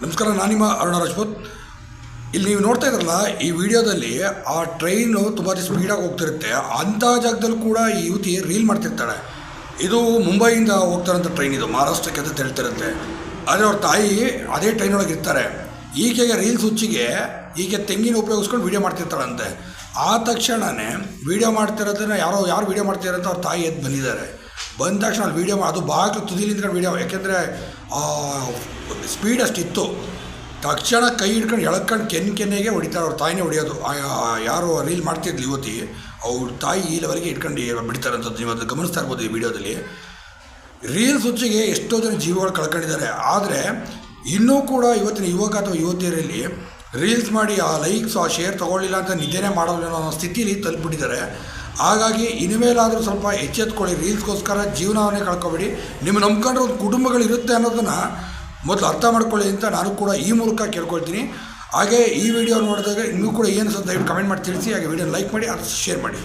ನಮಸ್ಕಾರ, ನಾನು ನಿಮ್ಮ ಅರುಣ ರಾಜ್ಪೂತ್. ಇಲ್ಲಿ ನೀವು ನೋಡ್ತಾ ಇದ್ರಲ್ಲ, ಈ ವಿಡಿಯೋದಲ್ಲಿ ಆ ಟ್ರೈನು ತುಂಬ ಸ್ಪೀಡಾಗಿ ಹೋಗ್ತಿರುತ್ತೆ. ಅಂಥ ಜಾಗದಲ್ಲೂ ಕೂಡ ಈ ಯುವತಿ ರೀಲ್ ಮಾಡ್ತಿರ್ತಾಳೆ. ಇದು ಮುಂಬೈಯಿಂದ ಹೋಗ್ತಾರಂಥ ಟ್ರೈನ್, ಇದು ಮಹಾರಾಷ್ಟ್ರಕ್ಕೆ ಅಂತ ಹೇಳ್ತಿರುತ್ತೆ. ಆದರೆ ಅವ್ರ ತಾಯಿ ಅದೇ ಟ್ರೈನೊಳಗೆ ಇರ್ತಾರೆ. ಈಕೆಗೆ ರೀಲ್ಸ್ ಹುಚ್ಚಿಗೆ ಈಕೆ ತೆಂಗಿನ ಉಪಯೋಗಿಸ್ಕೊಂಡು ವೀಡಿಯೋ ಮಾಡ್ತಿರ್ತಾಳಂತೆ. ಆ ತಕ್ಷಣವೇ ವೀಡಿಯೋ ಮಾಡ್ತಿರೋದನ್ನು ಯಾರು ವೀಡಿಯೋ ಮಾಡ್ತಿದ್ದಾರೆ ಅಂತ ಅವ್ರ ತಾಯಿ ಎದ್ದು ಬಂದಿದ್ದಾರೆ. ಬಂದ ತಕ್ಷಣ ಅಲ್ಲಿ ವೀಡಿಯೋ ಅದು ಬಾಗಿಲು ತುದಿಲಿಂದ ವೀಡಿಯೋ, ಯಾಕೆಂದರೆ ಸ್ಪೀಡ್ ಅಷ್ಟಿತ್ತು. ತಕ್ಷಣ ಕೈ ಹಿಡ್ಕೊಂಡು ಎಳ್ಕೊಂಡು ಕೆನ್ನೆಗೆ ಹೊಡಿತಾರೆ. ಅವ್ರ ತಾಯಿನೇ ಹೊಡೆಯೋದು. ಯಾರು ರೀಲ್ ಮಾಡ್ತಿದ್ಲು ಯುವತಿ, ಅವ್ರ ತಾಯಿ ಈ ಲೆವೆಲ್ಗೆ ಇಟ್ಕೊಂಡು ಬಿಡ್ತಾರಂಥದ್ದು. ನೀವು ಅದು ಗಮನಿಸ್ತಾ ಇರ್ಬೋದು ಈ ವಿಡಿಯೋದಲ್ಲಿ. ರೀಲ್ಸ್ ಹುಚ್ಚಿಗೆ ಎಷ್ಟೋ ಜನ ಜೀವಗಳು ಕಳ್ಕೊಂಡಿದ್ದಾರೆ. ಆದರೆ ಇನ್ನೂ ಕೂಡ ಇವತ್ತಿನ ಯುವಕ ಅಥವಾ ಯುವತಿಯರಲ್ಲಿ ರೀಲ್ಸ್ ಮಾಡಿ ಆ ಲೈಕ್ಸ್ ಆ ಶೇರ್ ತೊಗೊಳ್ಳಿಲ್ಲ ಅಂತ ನಿದ್ದೆನೇ ಮಾಡೋಲ್ಲ ಅನ್ನೋ ಸ್ಥಿತಿಲಿ ತಲುಪಿಬಿಟ್ಟಿದ್ದಾರೆ. ಹಾಗಾಗಿ ಇನ್ಮೇಲಾದರೂ ಸ್ವಲ್ಪ ಎಚ್ಚೆತ್ಕೊಳ್ಳಿ. ರೀಲ್ಸ್ಗೋಸ್ಕರ ಜೀವನವನ್ನೇ ಕಳ್ಕೊಬೇಡಿ. ನಿಮ್ಮ ನಂಬ್ಕೊಂಡ್ರೆ ಒಂದು ಕುಟುಂಬಗಳಿರುತ್ತೆ ಅನ್ನೋದನ್ನು ಮೊದಲು ಅರ್ಥ ಮಾಡ್ಕೊಳ್ಳಿ ಅಂತ ನಾನು ಕೂಡ ಈ ಮೂಲಕ ಕೇಳ್ಕೊಳ್ತೀನಿ. ಹಾಗೆ ಈ ವಿಡಿಯೋ ನೋಡಿದಾಗ ಇನ್ನೂ ಕೂಡ ಏನು ಅನ್ಸುತ್ತೆ ದಯವಿಟ್ಟು ಕಮೆಂಟ್ ಮಾಡಿ ತಿಳಿಸಿ. ಹಾಗೆ ವಿಡಿಯೋ ಲೈಕ್ ಮಾಡಿ, ಅದು ಶೇರ್ ಮಾಡಿ.